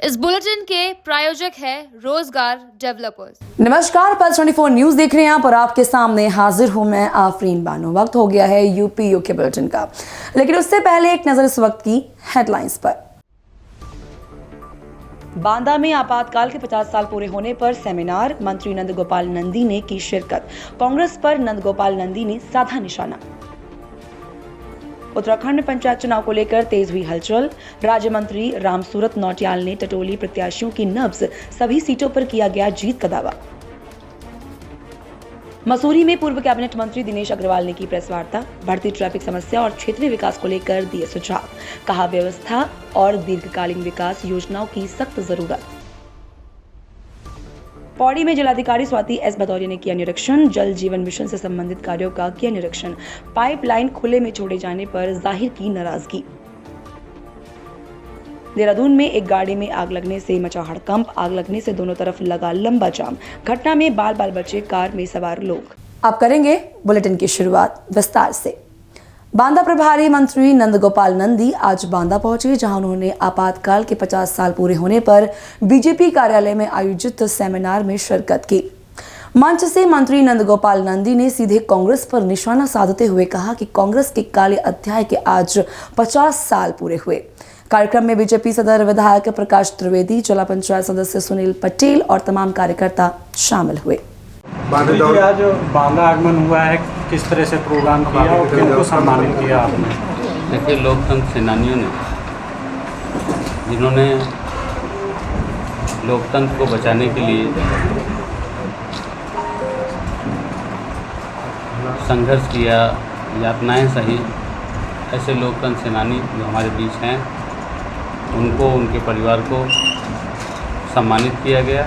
इस बुलेटिन के प्रायोजक है रोजगार डेवलपर्स। नमस्कार, पल्स 24 न्यूज देख रहे हैं आप और आपके सामने हाजिर हूं मैं आफरीन बानो। वक्त हो गया है यूपी यूके बुलेटिन का, लेकिन उससे पहले एक नजर इस वक्त की हेडलाइंस पर। बांदा में आपातकाल के 50 साल पूरे होने पर सेमिनार, मंत्री नंद गोपाल नंदी ने की शिरकत। कांग्रेस पर नंद गोपाल नंदी ने साधा निशाना। उत्तराखंड में पंचायत चुनाव को लेकर तेज हुई हलचल। राज्य मंत्री रामसूरत नौटियाल ने टटोली प्रत्याशियों की नब्ज, सभी सीटों पर किया गया जीत का दावा। मसूरी में पूर्व कैबिनेट मंत्री दिनेश अग्रवाल ने की प्रेस वार्ता। बढ़ती ट्रैफिक समस्या और क्षेत्रीय विकास को लेकर दिए सुझाव। कहा व्यवस्था और दीर्घकालीन विकास योजनाओं की सख्त जरूरत। पौड़ी में जिलाधिकारी स्वाति एस भदौरिया ने किया निरीक्षण। जल जीवन मिशन से संबंधित कार्यों का किया निरीक्षण। पाइपलाइन खुले में छोड़े जाने पर जाहिर की नाराजगी। देहरादून में एक गाड़ी में आग लगने से मचा हड़कंप। आग लगने से दोनों तरफ लगा लंबा जाम। घटना में बाल बाल बचे कार में सवार लोग। अब करेंगे बुलेटिन की शुरुआत विस्तार से। बांदा प्रभारी मंत्री नंद गोपाल नंदी आज बांदा पहुंचे, जहां उन्होंने आपातकाल के 50 साल पूरे होने पर बीजेपी कार्यालय में आयोजित सेमिनार में शिरकत की। मंच से मंत्री नंद गोपाल नंदी ने सीधे कांग्रेस पर निशाना साधते हुए कहा कि कांग्रेस के काले अध्याय के आज 50 साल पूरे हुए। कार्यक्रम में बीजेपी सदर विधायक प्रकाश त्रिवेदी, जिला पंचायत सदस्य सुनील पटेल और तमाम कार्यकर्ता शामिल हुए। आज बांदा आगमन हुआ है, किस तरह से प्रोग्राम किया और किनको सम्मानित किया आपने? देखिए, लोकतंत्र सेनानियों ने, जिन्होंने लोकतंत्र को बचाने के लिए संघर्ष किया, यातनाएं सही, ऐसे लोकतंत्र सेनानी जो हमारे बीच हैं, उनको, उनके परिवार को सम्मानित किया गया।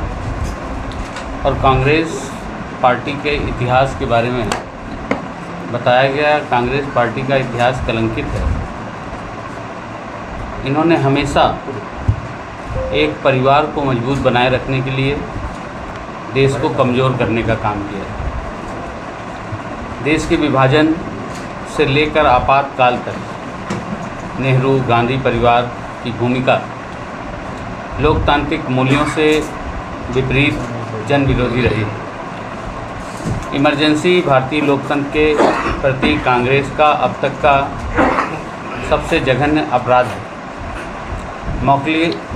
और कांग्रेस पार्टी के इतिहास के बारे में बताया गया। कांग्रेस पार्टी का इतिहास कलंकित है। इन्होंने हमेशा एक परिवार को मजबूत बनाए रखने के लिए देश को कमज़ोर करने का काम किया। देश के विभाजन से लेकर आपातकाल तक नेहरू गांधी परिवार की भूमिका लोकतांत्रिक मूल्यों से विपरीत जन विरोधी रही है। इमरजेंसी भारतीय लोकतंत्र के प्रति कांग्रेस का अब तक का सबसे जघन्य अपराध है।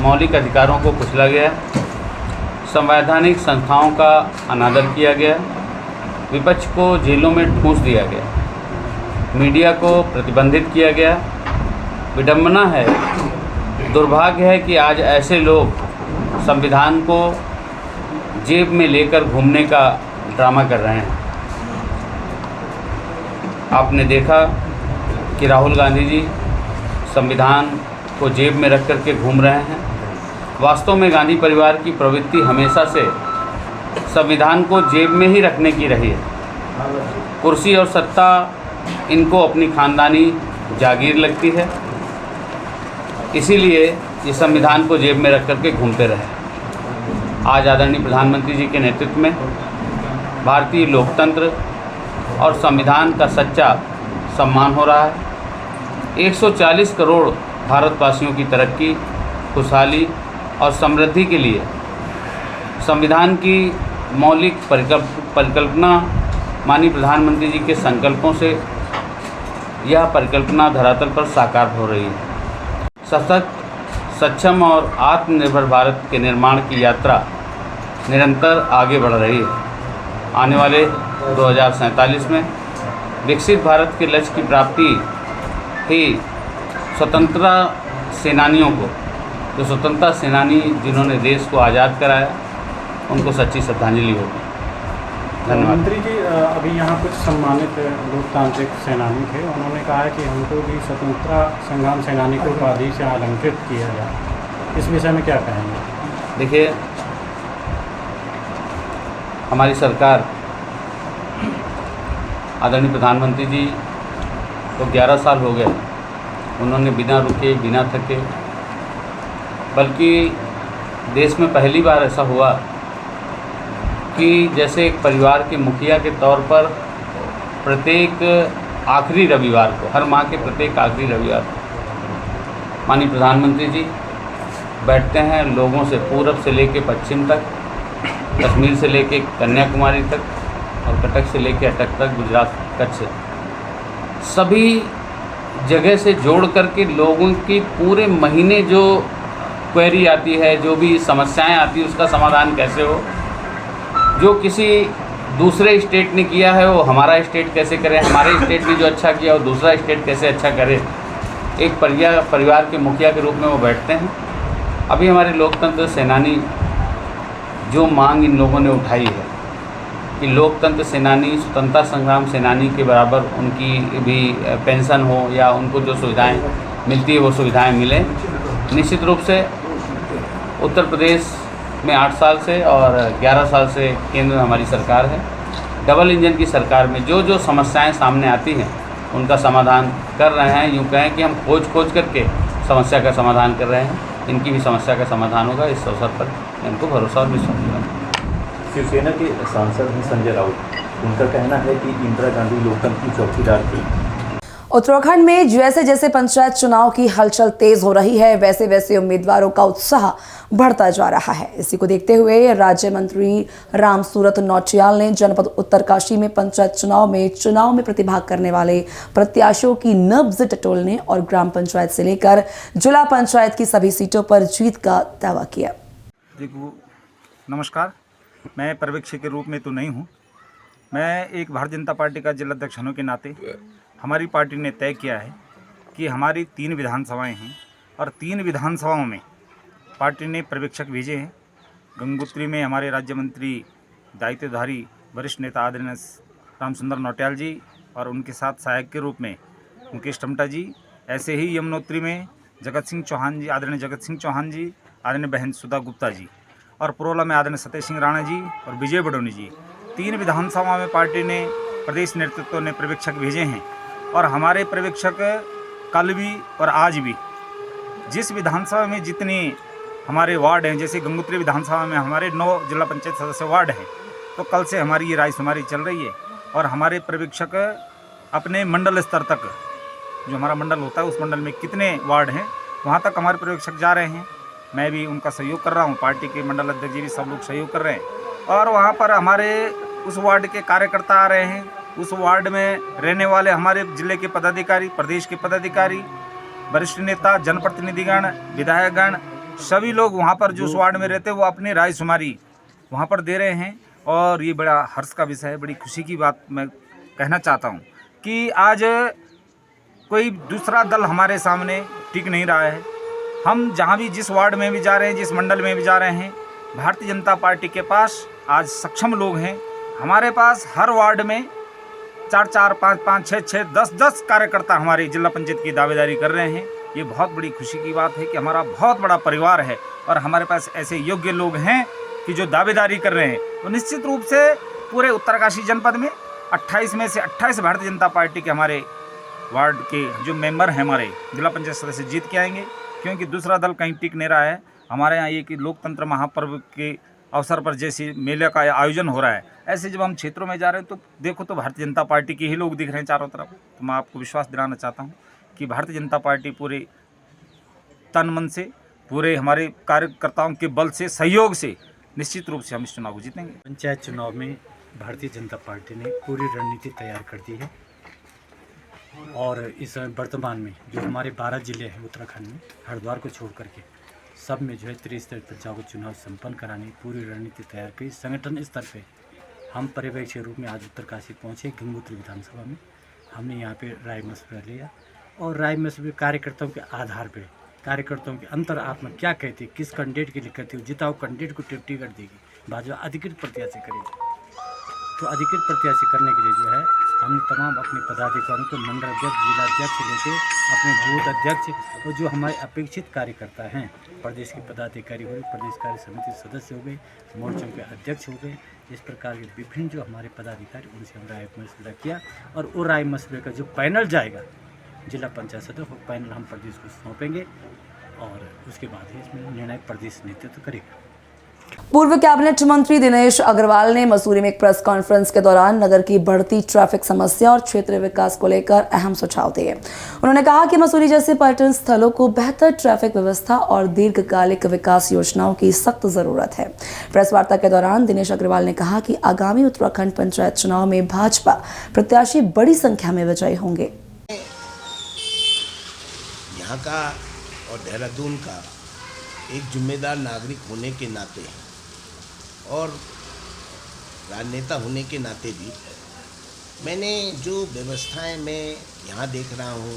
मौलिक अधिकारों को कुचला गया, संवैधानिक संस्थाओं का अनादर किया गया, विपक्ष को जेलों में ठूंस दिया गया, मीडिया को प्रतिबंधित किया गया। विडंबना है, दुर्भाग्य है कि आज ऐसे लोग संविधान को जेब में लेकर घूमने का ड्रामा कर रहे हैं। आपने देखा कि राहुल गांधी जी संविधान को जेब में रख कर के घूम रहे हैं। वास्तव में गांधी परिवार की प्रवृत्ति हमेशा से संविधान को जेब में ही रखने की रही है। कुर्सी और सत्ता इनको अपनी खानदानी जागीर लगती है, इसीलिए ये संविधान को जेब में रख कर के घूमते रहे। आज आदरणीय प्रधानमंत्री जी के नेतृत्व में भारतीय लोकतंत्र और संविधान का सच्चा सम्मान हो रहा है। 140 करोड़ भारतवासियों की तरक्की, खुशहाली और समृद्धि के लिए संविधान की मौलिक परिकल्पना माननीय प्रधानमंत्री जी के संकल्पों से यह परिकल्पना धरातल पर साकार हो रही है। सशक्त, सक्षम और आत्मनिर्भर भारत के निर्माण की यात्रा निरंतर आगे बढ़ रही है। आने वाले 2047 में विकसित भारत के लक्ष्य की प्राप्ति ही स्वतंत्रता सेनानियों को, जो स्वतंत्रता सेनानी जिन्होंने देश को आज़ाद कराया, उनको सच्ची श्रद्धांजलि होगी। धन्यवाद। मंत्री जी, अभी यहाँ कुछ सम्मानित लोकतांत्रिक सेनानी थे, उन्होंने कहा है कि हमको भी स्वतंत्रता संग्राम सेनानी की उपाधि से अलंकृत किया जाए। इस विषय में क्या कहेंगे? देखिए, हमारी सरकार, आदरणीय प्रधानमंत्री जी को 11 साल हो गए, उन्होंने बिना रुके, बिना थके, बल्कि देश में पहली बार ऐसा हुआ कि जैसे एक परिवार के मुखिया के तौर पर प्रत्येक आखिरी रविवार को, हर माह के प्रत्येक आखिरी रविवार को माननीय प्रधानमंत्री जी बैठते हैं लोगों से पूरब से लेके पश्चिम तक, कश्मीर से लेके कन्याकुमारी तक और कटक से लेके अटक तक, गुजरात कच्छ, सभी जगह से जोड़ करके लोगों की पूरे महीने जो क्वेरी आती है, जो भी समस्याएं आती है, उसका समाधान कैसे हो। जो किसी दूसरे स्टेट ने किया है वो हमारा स्टेट कैसे करे, हमारे स्टेट ने जो अच्छा किया वो दूसरा स्टेट कैसे अच्छा करे। एक परिवार के मुखिया के रूप में वो बैठते हैं। अभी हमारे लोकतंत्र सेनानी जो मांग इन लोगों ने उठाई है कि लोकतंत्र सेनानी, स्वतंत्रता संग्राम सेनानी के बराबर उनकी भी पेंशन हो या उनको जो सुविधाएं मिलती है वो सुविधाएं मिलें। निश्चित रूप से उत्तर प्रदेश में 8 साल से और 11 साल से केंद्र में हमारी सरकार है। डबल इंजन की सरकार में जो जो समस्याएं सामने आती हैं उनका समाधान कर रहे हैं। यूँ कहें कि हम खोज करके समस्या का समाधान कर रहे हैं। इनकी भी समस्या का समाधान होगा। इस अवसर पर इनको भरोसा और विश्वास दिलाना। शिवसेना के सांसद हैं संजय राउत, उनका कहना है कि इंदिरा गांधी लोकतंत्र की चौकीदार थी। उत्तराखंड में जैसे जैसे पंचायत चुनाव की हलचल तेज हो रही है, वैसे वैसे उम्मीदवारों का उत्साह बढ़ता जा रहा है। इसी को देखते हुए राज्य मंत्री रामसूरत नौटियाल ने जनपद उत्तरकाशी में पंचायत चुनाव में प्रतिभाग करने वाले प्रत्याशियों की नब्ज टटोलने और ग्राम पंचायत से लेकर जिला पंचायत की सभी सीटों पर जीत का दावा किया। देखो, नमस्कार। मैं पर्यवेक्षक के रूप में तो नहीं हूँ। मैं एक भारतीय जनता पार्टी का जिला अध्यक्ष होने के नाते हमारी पार्टी ने तय किया है कि हमारी 3 विधानसभाएं हैं और 3 विधानसभाओं में पार्टी ने पर्यवेक्षक भेजे हैं। गंगोत्री में हमारे राज्य मंत्री दायित्वधारी वरिष्ठ नेता आदरणीय रामसुंदर नौटियाल जी और उनके साथ सहायक के रूप में मुकेश टमटा जी। ऐसे ही यमुनोत्री में जगत सिंह चौहान जी, आदरणीय जगत सिंह चौहान जी, आदरणीय बहन सुधा गुप्ता जी, और पुरोला में आदरणीय सतेज सिंह राणा जी और विजय बडोनी जी। 3 विधानसभा में पार्टी ने, प्रदेश नेतृत्व ने पर्यवेक्षक भेजे हैं और हमारे पर्यवेक्षक कल भी और आज भी जिस विधानसभा में जितने हमारे वार्ड हैं, जैसे गंगोत्री विधानसभा में हमारे 9 जिला पंचायत सदस्य वार्ड हैं, तो कल से हमारी ये रायशुमारी चल रही है और हमारे पर्यवेक्षक अपने मंडल स्तर तक, जो हमारा मंडल होता है उस मंडल में कितने वार्ड हैं वहाँ तक हमारे पर्यवेक्षक जा रहे हैं। मैं भी उनका सहयोग कर रहा हूँ, पार्टी के मंडल अध्यक्ष जी भी सब लोग सहयोग कर रहे हैं और वहाँ पर हमारे उस वार्ड के कार्यकर्ता आ रहे हैं। उस वार्ड में रहने वाले हमारे जिले के पदाधिकारी, प्रदेश के पदाधिकारी, वरिष्ठ नेता, जनप्रतिनिधिगण, विधायकगण, सभी लोग वहाँ पर जो उस वार्ड में रहते हैं वो अपनी रायशुमारी वहाँ पर दे रहे हैं और ये बड़ा हर्ष का विषय है। बड़ी खुशी की बात मैं कहना चाहता हूँ कि आज कोई दूसरा दल हमारे सामने टिक नहीं रहा है। हम जहाँ भी, जिस वार्ड में भी जा रहे हैं, जिस मंडल में भी जा रहे हैं, भारतीय जनता पार्टी के पास आज सक्षम लोग हैं। हमारे पास हर वार्ड में 4-4, 5-5, 6-6, 10-10 कार्यकर्ता हमारी जिला पंचायत की दावेदारी कर रहे हैं। ये बहुत बड़ी खुशी की बात है कि हमारा बहुत बड़ा परिवार है और हमारे पास ऐसे योग्य लोग हैं कि जो दावेदारी कर रहे हैं। तो निश्चित रूप से पूरे उत्तरकाशी जनपद में 28 में से 28 भारतीय जनता पार्टी के हमारे वार्ड के जो मेंबर हैं, हमारे जिला पंचायत सदस्य जीत के आएंगे, क्योंकि दूसरा दल कहीं टिक नहीं रहा है। हमारे यहाँ ये कि लोकतंत्र महापर्व के अवसर पर जैसे मेले का आयोजन हो रहा है, ऐसे जब हम क्षेत्रों में जा रहे हैं तो देखो तो भारतीय जनता पार्टी के ही लोग दिख रहे हैं चारों तरफ। तो मैं आपको विश्वास दिलाना चाहता हूँ कि भारतीय जनता पार्टी पूरे तन मन से, पूरे हमारे कार्यकर्ताओं के बल से, सहयोग से निश्चित रूप से हम इस चुनाव को जीतेंगे। पंचायत चुनाव में भारतीय जनता पार्टी ने पूरी रणनीति तैयार कर दी है और इस वर्तमान में जो हमारे 12 जिले हैं उत्तराखंड में, हरिद्वार को छोड़ करके सब में जो है त्रिस्तरीय पंचायत को चुनाव संपन्न कराने पूरी रणनीति तैयार की। संगठन स्तर पे हम पर्यवेक्षक के रूप में आज उत्तरकाशी पहुँचे। गंगोत्री विधानसभा में हमने यहाँ पे राय मशवरा लिया और राय मशवरे कार्यकर्ताओं के आधार पे, कार्यकर्ताओं के अंतर आत्मा क्या कहती है, किस कैंडिडेट के लिए कहती है, जिताओ कैंडिडेट को टिकट देगी, भाजपा अधिकृत प्रत्याशी करेगी। तो अधिकृत प्रत्याशी करने के लिए जो है हमने तमाम अपने पदाधिकारियों को, मंडल अध्यक्ष, जिला अध्यक्ष लेके अपने बूथ अध्यक्ष और जो हमारे अपेक्षित कार्यकर्ता हैं, प्रदेश के पदाधिकारी हो गए, प्रदेश कार्य समिति सदस्य हो गए, मोर्चों के अध्यक्ष हो गए, इस प्रकार के विभिन्न जो हमारे पदाधिकारी, उनसे हम राय मशवरा किया और वो राय मशवरे का जो पैनल जाएगा जिला पंचायत सदस्य, वो पैनल हम प्रदेश को सौंपेंगे और उसके बाद ही इसमें निर्णय प्रदेश नेतृत्व करेगा। पूर्व कैबिनेट मंत्री दिनेश अग्रवाल ने मसूरी में एक प्रेस कॉन्फ्रेंस के दौरान नगर की बढ़ती ट्रैफिक समस्या और क्षेत्रीय विकास को लेकर अहम सुझाव दिए। उन्होंने कहा कि मसूरी जैसे पर्यटन स्थलों को बेहतर ट्रैफिक व्यवस्था और दीर्घकालिक विकास योजनाओं की सख्त जरूरत है। प्रेस वार्ता के दौरान दिनेश अग्रवाल ने कहा कि आगामी उत्तराखंड पंचायत चुनाव में भाजपा प्रत्याशी बड़ी संख्या में विजयी होंगे। यहाँ का और देहरादून का एक जिम्मेदार नागरिक होने के नाते और राजनेता होने के नाते भी मैंने जो व्यवस्थाएं मैं यहाँ देख रहा हूँ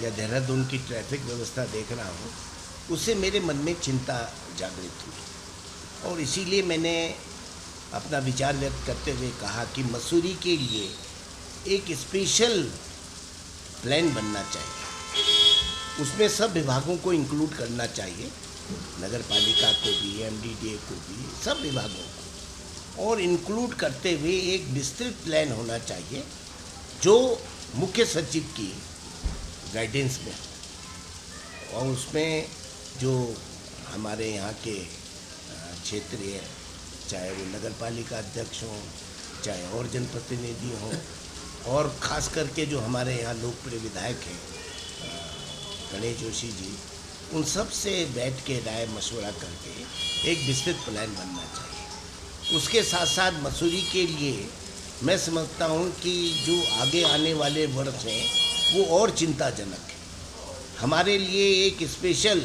या देहरादून की ट्रैफिक व्यवस्था देख रहा हूँ, उससे मेरे मन में चिंता जागृत हुई और इसीलिए मैंने अपना विचार व्यक्त करते हुए कहा कि मसूरी के लिए एक स्पेशल प्लान बनना चाहिए। उसमें सब विभागों को इंक्लूड करना चाहिए, नगर पालिका को भी, MDDA को भी, सब विभागों को, और इंक्लूड करते हुए एक विस्तृत प्लान होना चाहिए जो मुख्य सचिव की गाइडेंस में, और उसमें जो हमारे यहाँ के क्षेत्रीय, चाहे वो नगर पालिका अध्यक्ष हों, चाहे और जनप्रतिनिधि हों, और ख़ास करके जो हमारे यहाँ लोकप्रिय विधायक हैं गणेश जोशी जी, उन सब से बैठ के राय मशवरा करके एक विस्तृत प्लान बनना चाहिए। उसके साथ साथ मसूरी के लिए मैं समझता हूँ कि जो आगे आने वाले वर्ष हैं वो और चिंताजनक है। हमारे लिए एक स्पेशल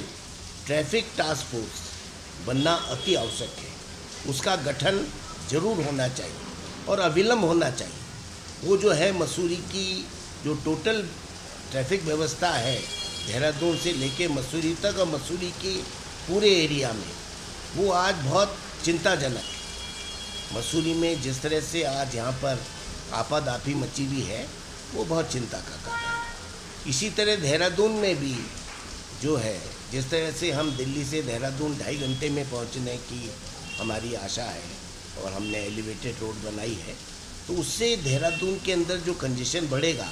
ट्रैफिक टास्क फोर्स बनना अति आवश्यक है। उसका गठन जरूर होना चाहिए और अविलंब होना चाहिए। वो जो है मसूरी की जो टोटल ट्रैफिक व्यवस्था है देहरादून से लेके मसूरी तक और मसूरी के पूरे एरिया में, वो आज बहुत चिंताजनक है। मसूरी में जिस तरह से आज यहाँ पर आपादापी मची हुई है वो बहुत चिंता का कारण है। इसी तरह देहरादून में भी जो है, जिस तरह से हम दिल्ली से देहरादून 2.5 घंटे में पहुँचने की हमारी आशा है और हमने एलिवेटेड रोड बनाई है, तो उससे देहरादून के अंदर जो कंजेशन बढ़ेगा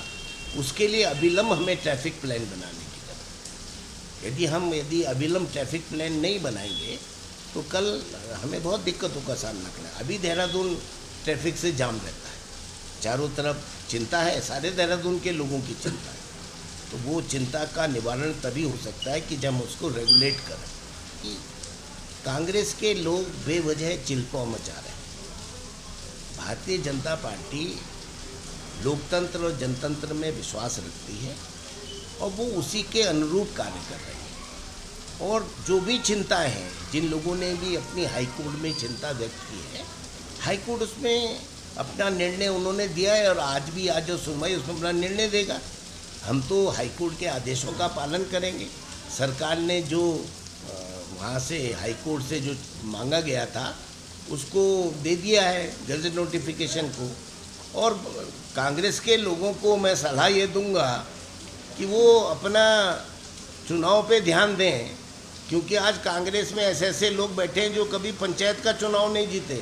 उसके लिए अविलंब हमें ट्रैफिक प्लान बनाने की जरूरत है। यदि अविलंब ट्रैफिक प्लान नहीं बनाएंगे तो कल हमें बहुत दिक्कतों का सामना करना है। अभी देहरादून ट्रैफिक से जाम रहता है, चारों तरफ चिंता है, सारे देहरादून के लोगों की चिंता है। तो वो चिंता का निवारण तभी हो सकता है कि जब हम उसको रेगुलेट करें। कि कांग्रेस के लोग बेवजह चिल्पौ मचा रहे हैं। भारतीय जनता पार्टी लोकतंत्र और जनतंत्र में विश्वास रखती है और वो उसी के अनुरूप कार्य कर रही है। और जो भी चिंताएं हैं, जिन लोगों ने भी अपनी हाईकोर्ट में चिंता व्यक्त की है, हाईकोर्ट उसमें अपना निर्णय उन्होंने दिया है और आज जो सुनवाई उसमें अपना निर्णय देगा। हम तो हाईकोर्ट के आदेशों का पालन करेंगे। सरकार ने जो वहाँ से हाईकोर्ट से जो मांगा गया था उसको दे दिया है गजट नोटिफिकेशन को। और कांग्रेस के लोगों को मैं सलाह ये दूंगा कि वो अपना चुनाव पे ध्यान दें, क्योंकि आज कांग्रेस में ऐसे लोग बैठे हैं जो कभी पंचायत का चुनाव नहीं जीते,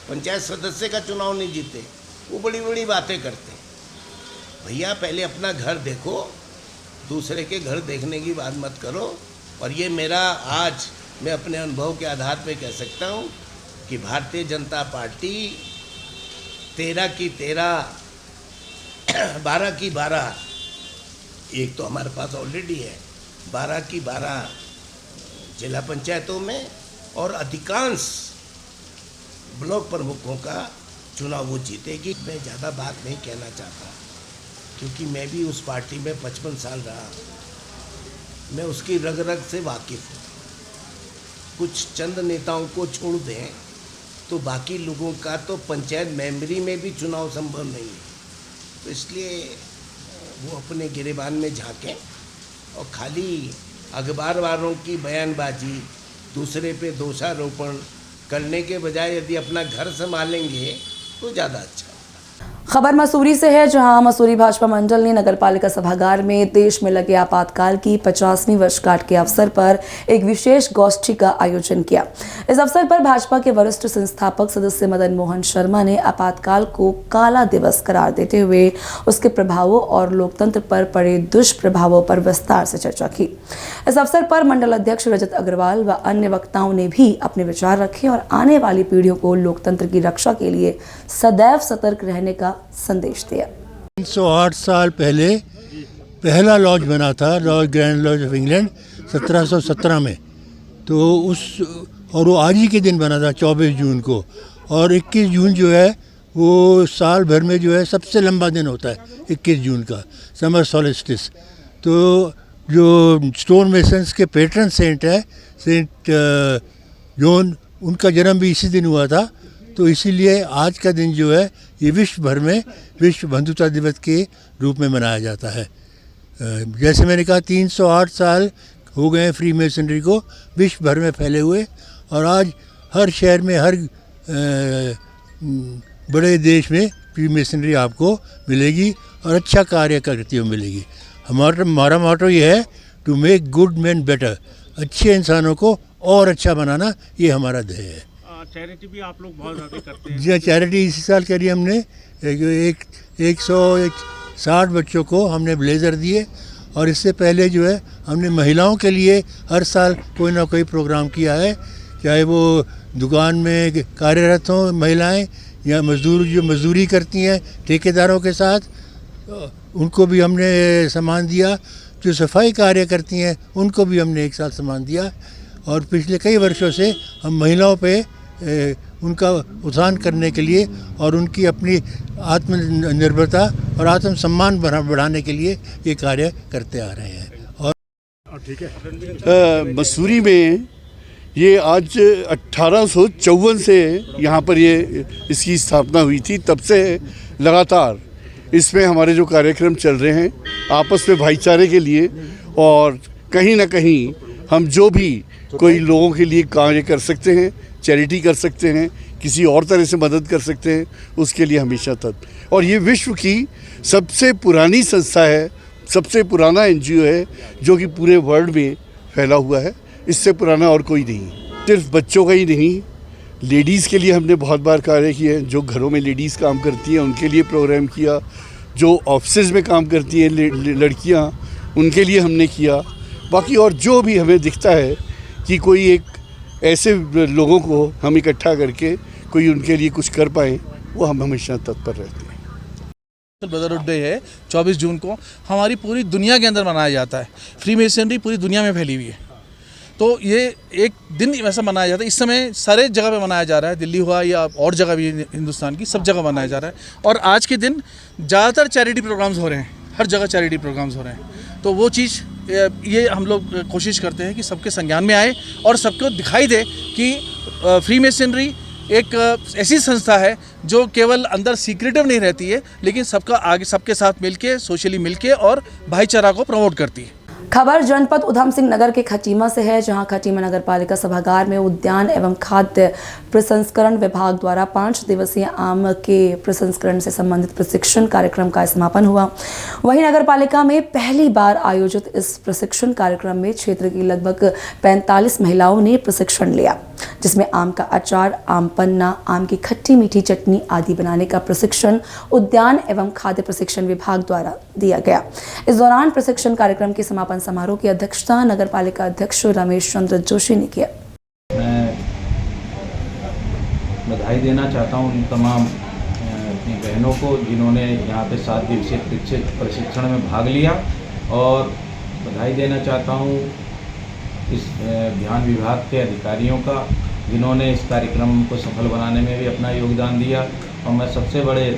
पंचायत सदस्य का चुनाव नहीं जीते, वो बड़ी बड़ी बातें करते हैं। भैया पहले अपना घर देखो, दूसरे के घर देखने की बात मत करो। और ये मेरा आज मैं अपने अनुभव के आधार पे कह सकता हूँ कि भारतीय जनता पार्टी 13 की 13, 12 की 12, एक तो हमारे पास ऑलरेडी है, 12 की 12 जिला पंचायतों में और अधिकांश ब्लॉक प्रमुखों का चुनाव वो जीतेगी। मैं ज़्यादा बात नहीं कहना चाहता क्योंकि मैं भी उस पार्टी में 55 साल रहा, मैं उसकी रग रग से वाकिफ़ हूँ। कुछ चंद नेताओं को छोड़ दें तो बाकी लोगों का तो पंचायत मेंबरी में भी चुनाव संभव नहीं है। तो इसलिए वो अपने गिरेबान में झांकें और खाली अखबार वालों की बयानबाजी, दूसरे पे दोषारोपण करने के बजाय यदि अपना घर संभालेंगे तो ज़्यादा अच्छा। खबर मसूरी से है, जहां मसूरी भाजपा मंडल ने नगरपालिका सभागार में देश में लगे आपातकाल की 50वीं वर्षगांठ के अवसर पर एक विशेष गोष्ठी का आयोजन किया। इस अवसर पर भाजपा के वरिष्ठ संस्थापक सदस्य मदन मोहन शर्मा ने आपातकाल को काला दिवस करार देते हुए उसके प्रभावों और लोकतंत्र पर पड़े दुष्प्रभावों पर विस्तार से चर्चा की। इस अवसर पर मंडल अध्यक्ष रजत अग्रवाल व अन्य वक्ताओं ने भी अपने विचार रखे और आने वाली पीढ़ियों को लोकतंत्र की रक्षा के लिए सदैव सतर्क रहने का संदेश दिया। 308 साल पहले पहला लॉज बना था, lodge grand lodge of England 1717 में, तो और वो आज ही के दिन बना था 24 जून को। और 21 जून जो है वो साल भर में जो है सबसे लंबा दिन होता है 21 जून का, समर सॉलिस्टिस। तो जो स्टोन मेसन्स के पैट्रन सेंट है सेंट जॉन, उनका जन्म भी इसी दिन हुआ था। तो इसीलिए आज का दिन जो है ये विश्व भर में विश्व बंधुता दिवस के रूप में मनाया जाता है। जैसे मैंने कहा 308 साल हो गए फ्री मेसनरी को विश्व भर में फैले हुए, और आज हर शहर में हर बड़े देश में फ्री मेसनरी आपको मिलेगी और अच्छा कार्य करती हुई मिलेगी। हमारा मोटो ये है to make good man better, अच्छे इंसानों को और अच्छा बनाना, ये हमारा ध्येय है। चैरिटी भी आप लोग बहुत ज़्यादा करते हैं। जी, चैरिटी इसी साल करी हमने 160 बच्चों को हमने ब्लेज़र दिए, और इससे पहले जो है हमने महिलाओं के लिए हर साल कोई ना कोई प्रोग्राम किया है, चाहे वो दुकान में कार्यरत हों महिलाएं या मजदूरी करती हैं ठेकेदारों के साथ, उनको भी हमने सम्मान दिया। जो सफाई कार्य करती हैं उनको भी हमने एक साथ सम्मान दिया। और पिछले कई वर्षों से हम महिलाओं पे उनका उत्थान करने के लिए और उनकी अपनी आत्मनिर्भरता और आत्मसम्मान बढ़ाने के लिए ये कार्य करते आ रहे हैं। और ठीक है, मसूरी में ये आज 1854 से यहाँ पर ये इसकी स्थापना हुई थी। तब से लगातार इसमें हमारे जो कार्यक्रम चल रहे हैं आपस में भाईचारे के लिए, और कहीं ना कहीं हम जो भी कोई लोगों के लिए कार्य कर सकते हैं, चैरिटी कर सकते हैं, किसी और तरह से मदद कर सकते हैं, उसके लिए हमेशा तत्पर। और ये विश्व की सबसे पुरानी संस्था है, सबसे पुराना एनजीओ है जो कि पूरे वर्ल्ड में फैला हुआ है। इससे पुराना और कोई नहीं। सिर्फ बच्चों का ही नहीं, लेडीज़ के लिए हमने बहुत बार कार्य किए। जो घरों में लेडीज़ काम करती हैं उनके लिए प्रोग्राम किया, जो ऑफिस में काम करती हैं लड़कियां, उनके लिए हमने किया। बाकी और जो भी हमें दिखता है कि कोई एक ऐसे लोगों को हम इकट्ठा करके कोई उनके लिए कुछ कर पाएँ, वो हम हमेशा तत्पर रहते हैं। ब्रदरहुड डे है 24 जून को, हमारी पूरी दुनिया के अंदर मनाया जाता है। फ्री मेसनरी पूरी दुनिया में फैली हुई है, तो ये एक दिन वैसा मनाया जाता है। इस समय सारे जगह पे मनाया जा रहा है, दिल्ली हुआ या और जगह भी हिंदुस्तान की सब जगह मनाया जा रहा है। और आज के दिन ज़्यादातर चैरिटी प्रोग्राम्स हो रहे हैं, हर जगह चैरिटी प्रोग्राम्स हो रहे हैं। तो वो चीज़ ये हम लोग कोशिश करते हैं कि सबके संज्ञान में आए और सबको दिखाई दे कि फ्री मेसनरी एक ऐसी संस्था है जो केवल अंदर सीक्रेटिव नहीं रहती है, लेकिन सबका आगे सबके साथ मिलके सोशली मिलके और भाईचारा को प्रमोट करती है। खबर जनपद उधम सिंह नगर के खटीमा से है, जहां खटीमा नगरपालिका सभागार में उद्यान एवं खाद्य प्रसंस्करण विभाग द्वारा 5 दिवसीय आम के प्रसंस्करण से संबंधित प्रशिक्षण कार्यक्रम का समापन हुआ। वहीं नगरपालिका में पहली बार आयोजित इस प्रशिक्षण कार्यक्रम में क्षेत्र की लगभग 45 महिलाओं ने प्रशिक्षण लिया, जिसमें आम का अचार, आम पन्ना, आम की खट्टी मीठी चटनी आदि बनाने का प्रशिक्षण उद्यान एवं खाद्य प्रशिक्षण विभाग द्वारा दिया गया। इस दौरान प्रशिक्षण कार्यक्रम के समापन समारोह की अध्यक्षता नगरपालिका अध्यक्ष रमेश चंद्र जोशी ने किया। मैं बधाई देना चाहता हूँ उन तमाम अपनी बहनों को जिन्होंने यहाँ पे 7 दिवसीय प्रशिक्षण में भाग लिया, और बधाई देना चाहता हूँ इस ध्यान विभाग के अधिकारियों का जिन्होंने इस कार्यक्रम को सफल बनाने में भी अपना योगदान दिया। और मैं सबसे बड़े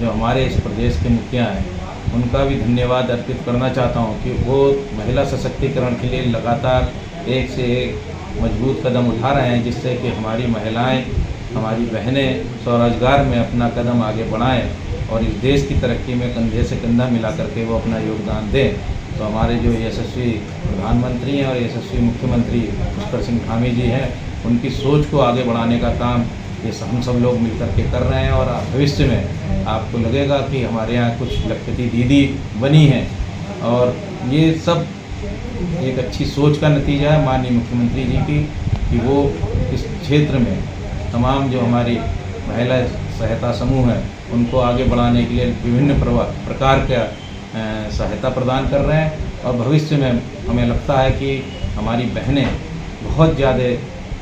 जो हमारे इस प्रदेश के मुखिया हैं उनका भी धन्यवाद अर्पित करना चाहता हूं कि वो महिला सशक्तिकरण के लिए लगातार एक से एक मजबूत कदम उठा रहे हैं, जिससे कि हमारी महिलाएं, हमारी बहनें स्वरोजगार में अपना कदम आगे बढ़ाएं और इस देश की तरक्की में कंधे से कंधा मिला करके वो अपना योगदान दें। तो हमारे जो यशस्वी प्रधानमंत्री हैं और यशस्वी मुख्यमंत्री पुष्कर सिंह धामी जी हैं, उनकी सोच को आगे बढ़ाने का काम ये हम सब लोग मिलकर के कर रहे हैं और भविष्य में आपको लगेगा कि हमारे यहाँ कुछ लखपति दीदी बनी हैं और ये सब एक अच्छी सोच का नतीजा है माननीय मुख्यमंत्री जी की कि वो इस क्षेत्र में तमाम जो हमारी महिला सहायता समूह हैं उनको आगे बढ़ाने के लिए विभिन्न प्रकार का सहायता प्रदान कर रहे हैं और भविष्य में हमें लगता है कि हमारी बहनें बहुत ज़्यादा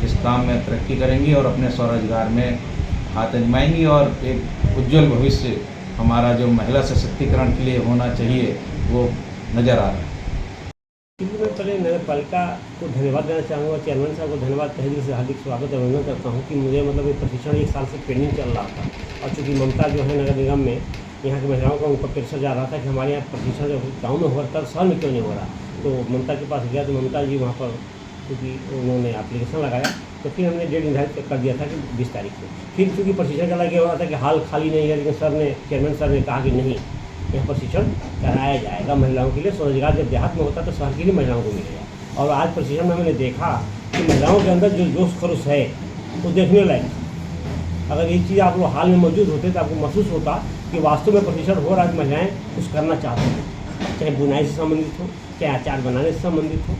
इस काम में तरक्की करेंगी और अपने स्वरोजगार में हाथ आजमाएंगी और एक उज्जवल भविष्य हमारा जो महिला सशक्तिकरण के लिए होना चाहिए वो नज़र आ रहा है। मैं पहले नगर पालिका को धन्यवाद देना चाहूँगा, चेयरमैन साहब को धन्यवाद तहे दिल से हार्दिक स्वागत अभिनंदन करता हूँ कि मुझे मतलब ये प्रशिक्षण 1 साल से पेंडिंग चल रहा था और चूँकि ममता जो है नगर निगम में यहाँ की महिलाओं का ऊपर प्रेशर जा रहा था कि हमारे यहाँ प्रशिक्षण जो गाँव में हो रहा था शहर में क्यों नहीं हो रहा, तो ममता के पास गया तो ममता जी वहाँ पर क्योंकि उन्होंने एप्लीकेशन लगाया तो फिर हमने डेट निर्धारित कर दिया था कि 20 तारीख को। फिर चूँकि प्रशिक्षण का लगे हो रहा था कि हाल खाली नहीं है, लेकिन सर ने चेयरमैन सर ने कहा कि नहीं यहाँ प्रशिक्षण कराया जाएगा महिलाओं के लिए। स्वरोजगार जब देहात में होता है तो शहर के लिए महिलाओं को मिलेगा और आज प्रशिक्षण में मैंने देखा कि महिलाओं के अंदर जो जोश खरोश है वो देखने लायक। अगर ये चीज़ आप लोग हाल में मौजूद होते तो आपको महसूस होता कि वास्तव में प्रशिक्षण हो रहा है, महिलाएँ कुछ करना चाहती हैं, चाहे बुनाई से संबंधित हो, चाहे अचार बनाने से संबंधित हो,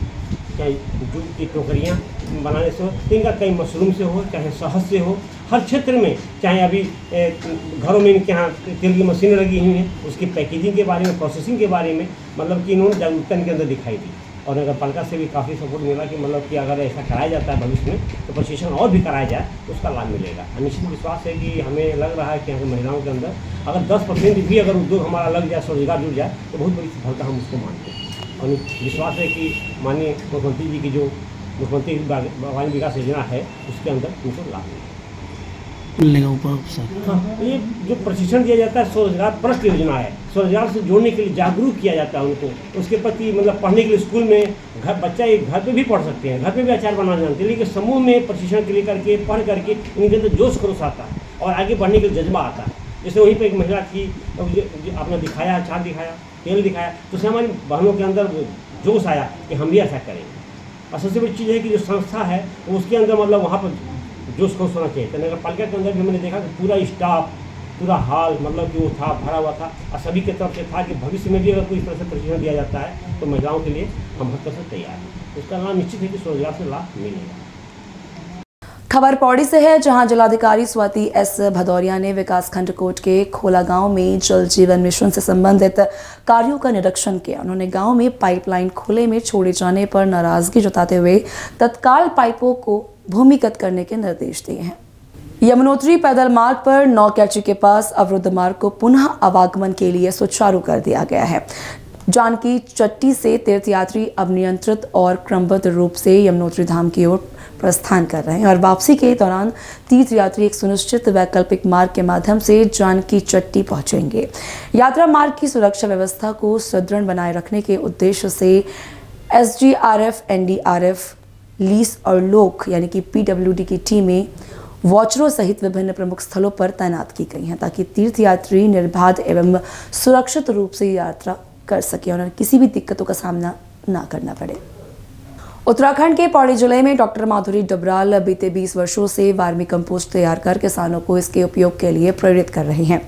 चाहे जूट की टोकरियाँ बनाने से हो, इनका कई मशरूम से हो, चाहे शहद से हो, हर क्षेत्र में, चाहे अभी घरों में इनके यहाँ तेल की मशीनें लगी हुई हैं, उसकी पैकेजिंग के बारे में, प्रोसेसिंग के बारे में मतलब कि इन्होंने जागरूकता इनके अंदर दिखाई दी और नगर पालिका से भी काफ़ी सपोर्ट मिला कि मतलब कि अगर ऐसा कराया जाता है भविष्य में तो प्रशिक्षण और भी कराया जाए तो उसका लाभ मिलेगा। निश्चित विश्वास है कि हमें लग रहा है कि यहाँ की महिलाओं के अंदर अगर 10% भी अगर उद्योग हमारा लग जाए, स्वरोजगार जुड़ जाए तो बहुत बड़ी सफलता हम उसको मानते हैं और विश्वास है कि माननीय मुख्यमंत्री जी की जो मुख्यमंत्री ग्रामीण विकास योजना है उसके अंदर उनको लाभ मिलने का ऊपर हाँ, ये जो प्रशिक्षण दिया जाता है स्वरोजगार परस्त योजना है, स्वरोजगार से जोड़ने के लिए जागरूक किया जाता है उनको, उसके प्रति मतलब पढ़ने के लिए स्कूल में बच्चा एक घर पे भी पढ़ सकते हैं, घर पे भी अचार बनाना जानते हैं, लेकिन समूह में प्रशिक्षण के लिए करके पढ़ करके इनके अंदर जोश खरोश आता है और आगे बढ़ने के लिए जज्बा आता है। जैसे वहीं पर एक महिला थी आपने दिखाया, अचार दिखाया, तेल दिखाया, तो उससे हमारी बहनों के अंदर जोश आया कि हम भी ऐसा करेंगे। और सबसे बड़ी चीज़ है कि जो संस्था है उसके अंदर मतलब वहाँ पर जोश खरोश होना चाहिए। तो नगर पालिका के अंदर भी मैंने देखा कि पूरा स्टाफ, पूरा हाल मतलब कि वो था भरा हुआ था और सभी की तरफ से था कि भविष्य में भी अगर कोई इस तरह से प्रशिक्षण दिया जाता है तो महिलाओं के लिए हम हर तरह से तैयार हैं। उसका नाम निश्चित है कि स्वरोजगार से लाभ मिलेगा। खबर पौड़ी से है, जहां जिलाधिकारी स्वाति एस भदौरिया ने विकासखंड कोट के खोला गांव में जल जीवन मिशन से संबंधित कार्यों का निरीक्षण किया। उन्होंने गांव में पाइपलाइन खुले में छोड़े जाने पर नाराजगी जताते हुए तत्काल पाइपों को भूमिगत करने के निर्देश दिए हैं। यमुनोत्री पैदल मार्ग पर नौकैची के पास अवरुद्ध मार्ग को पुनः आवागमन के लिए सुचारू कर दिया गया है। जानकी चट्टी से तीर्थयात्री अब नियंत्रित और क्रमबद्ध रूप से यमुनोत्री धाम की ओर प्रस्थान कर रहे हैं और वापसी के दौरान तीर्थयात्री एक सुनिश्चित वैकल्पिक मार्ग के माध्यम से जानकी चट्टी पहुंचेंगे। यात्रा मार्ग की सुरक्षा व्यवस्था को सुदृढ़ बनाए रखने के उद्देश्य से SGRF, NDRF, लीस और लोक यानी कि PWD की टीमें वॉचरों सहित विभिन्न प्रमुख स्थलों पर तैनात की गई हैं ताकि तीर्थयात्री निर्बाध एवं सुरक्षित रूप से यात्रा कर सके और उन्हें किसी भी दिक्कतों का सामना ना करना पड़े। उत्तराखंड के पौड़ी जिले में डॉक्टर माधुरी डबराल बीते 20 वर्षों से वर्मी कंपोस्ट तैयार कर किसानों को इसके उपयोग के लिए प्रेरित कर रही हैं।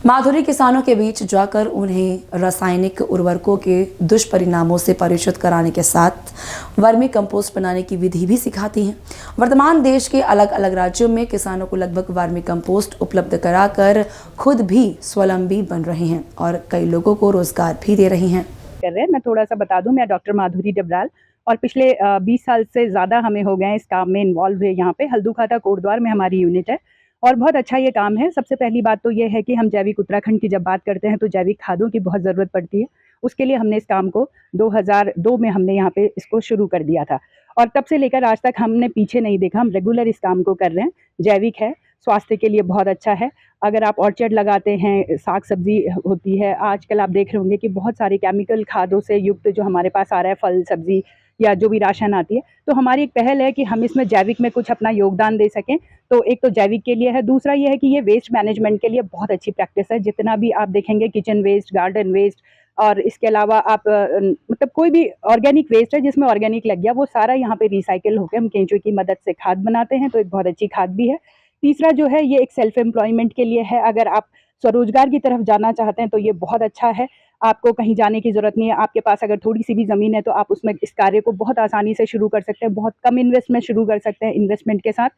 माधुरी किसानों के बीच जाकर उन्हें रासायनिक उर्वरकों के दुष्परिणामों से परिचित कराने के साथ वर्मी कंपोस्ट बनाने की विधि भी सिखाती हैं। वर्तमान देश के अलग अलग राज्यों में किसानों को लगभग वर्मी कंपोस्ट उपलब्ध कराकर खुद भी स्वावलंबी बन रहे हैं और कई लोगों को रोजगार भी दे रही हैं। मैं थोड़ा सा बता दूं, मैं डॉक्टर माधुरी डबराल और पिछले 20 साल से ज़्यादा हमें हो गए हैं इस काम में इन्वॉल्व है। यहाँ पे हल्दूखाता कोटद्वार में हमारी यूनिट है और बहुत अच्छा ये काम है। सबसे पहली बात तो ये है कि हम जैविक उत्तराखंड की जब बात करते हैं तो जैविक खादों की बहुत ज़रूरत पड़ती है। उसके लिए हमने इस काम को 2002 में हमने यहाँ पे इसको शुरू कर दिया था और तब से लेकर आज तक हमने पीछे नहीं देखा। हम रेगुलर इस काम को कर रहे हैं। जैविक है, स्वास्थ्य के लिए बहुत अच्छा है। अगर आप ऑर्चर्ड लगाते हैं, साग सब्जी होती है, आजकल आप देख रहे होंगे कि बहुत सारे केमिकल खादों से युक्त जो हमारे पास आ रहा है फल सब्जी या जो भी राशन आती है, तो हमारी एक पहल है कि हम इसमें जैविक में कुछ अपना योगदान दे सकें। तो एक तो जैविक के लिए है, दूसरा ये है कि ये वेस्ट मैनेजमेंट के लिए बहुत अच्छी प्रैक्टिस है। जितना भी आप देखेंगे किचन वेस्ट, गार्डन वेस्ट और इसके अलावा आप मतलब कोई भी ऑर्गेनिक वेस्ट है जिसमें ऑर्गेनिक लग गया, वो सारा यहाँ पे रिसाइकिल होकर हम केंचुए की मदद से खाद बनाते हैं। तो एक बहुत अच्छी खाद भी है। तीसरा जो है ये एक सेल्फ एम्प्लॉयमेंट के लिए है। अगर आप स्वरोजगार की तरफ जाना चाहते हैं तो ये बहुत अच्छा है। आपको कहीं जाने की ज़रूरत नहीं है। आपके पास अगर थोड़ी सी भी ज़मीन है तो आप उसमें इस कार्य को बहुत आसानी से शुरू कर सकते हैं। बहुत कम इन्वेस्ट में शुरू कर सकते हैं, इन्वेस्टमेंट के साथ।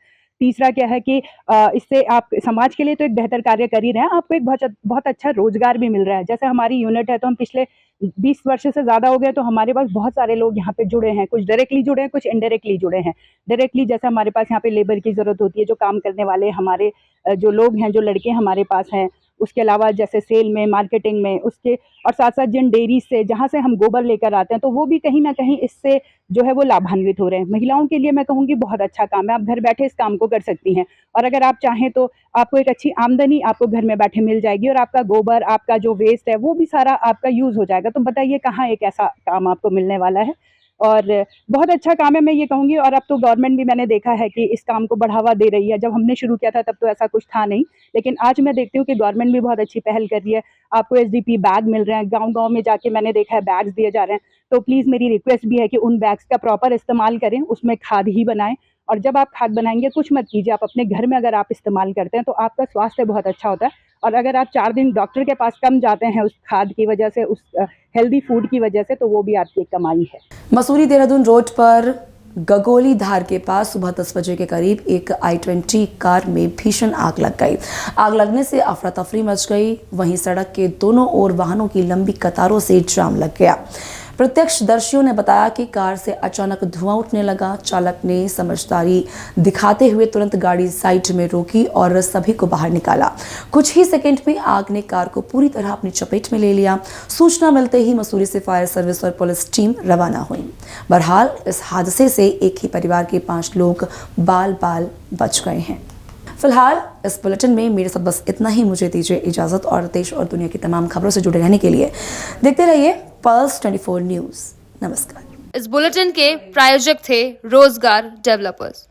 तीसरा क्या है कि इससे आप समाज के लिए तो एक बेहतर कार्य कर ही रहे हैं, आपको एक बहुत अच्छा रोजगार भी मिल रहा है। जैसे हमारी यूनिट है तो हम पिछले 20 वर्ष से ज़्यादा हो गए, तो हमारे पास बहुत सारे लोग यहाँ पे जुड़े हैं। कुछ डायरेक्टली जुड़े हैं, कुछ इनडायरेक्टली जुड़े हैं। डायरेक्टली जैसे हमारे पास यहाँ पे लेबर की ज़रूरत होती है, जो काम करने वाले हमारे जो लोग हैं, जो लड़के हमारे पास हैं। उसके अलावा जैसे सेल में, मार्केटिंग में, उसके और साथ साथ जिन डेयरी से जहाँ से हम गोबर लेकर आते हैं, तो वो भी कहीं ना कहीं इससे जो है वो लाभान्वित हो रहे हैं। महिलाओं के लिए मैं कहूँगी बहुत अच्छा काम है। आप घर बैठे इस काम को कर सकती हैं, और अगर आप चाहें तो आपको एक अच्छी आमदनी आपको घर में बैठे मिल जाएगी, और आपका गोबर, आपका जो वेस्ट है वो भी सारा आपका यूज़ हो जाएगा। तो बताइए कहाँ एक ऐसा काम आपको मिलने वाला है। और बहुत अच्छा काम है, मैं ये कहूँगी। और अब तो गवर्नमेंट भी मैंने देखा है कि इस काम को बढ़ावा दे रही है। जब हमने शुरू किया था तब तो ऐसा कुछ था नहीं, लेकिन आज मैं देखती हूँ कि गवर्नमेंट भी बहुत अच्छी पहल कर रही है। आपको SDP बैग मिल रहे हैं, गांव-गांव में जाके मैंने देखा है बैग्स दिए जा रहे हैं। तो प्लीज़ मेरी रिक्वेस्ट भी है कि उन बैग्स का प्रॉपर इस्तेमाल करें, उसमें खाद ही बनाएं। और जब आप खाद बनाएंगे, कुछ मत कीजिए, आप अपने घर में अगर आप इस्तेमाल करते हैं तो आपका स्वास्थ्य बहुत अच्छा होता है। और अगर आप 4 दिन डॉक्टर के पास कम जाते हैं उस खाद की वजह से, उस हेल्दी फूड की वजह से, तो वो भी आपकी एक कमाई है। मसूरी देहरादून रोड पर गगोली धार के पास सुबह 10 बजे के करीब एक I-20 कार में भीषण आग लग गई। आग लगने से अफरा तफरी मच गई। वहीं सड़क के दोनों ओर वाहनों की लंबी कतारों से जाम लग गया। प्रत्यक्षदर्शियों ने बताया कि कार से अचानक धुआं उठने लगा। चालक ने समझदारी दिखाते हुए तुरंत गाड़ी साइड में रोकी और सभी को बाहर निकाला। कुछ ही सेकंड में आग ने कार को पूरी तरह अपनी चपेट में ले लिया। सूचना मिलते ही मसूरी से फायर सर्विस और पुलिस टीम रवाना हुई। बहरहाल इस हादसे से एक ही परिवार के 5 लोग बाल बाल बच गए हैं। फिलहाल इस बुलेटिन में मेरे साथ बस इतना ही। मुझे दीजिए इजाज़त, और देश और दुनिया की तमाम खबरों से जुड़े रहने के लिए देखते रहिए पल्स 24 न्यूज़। नमस्कार। इस बुलेटिन के प्रायोजक थे रोजगार डेवलपर्स।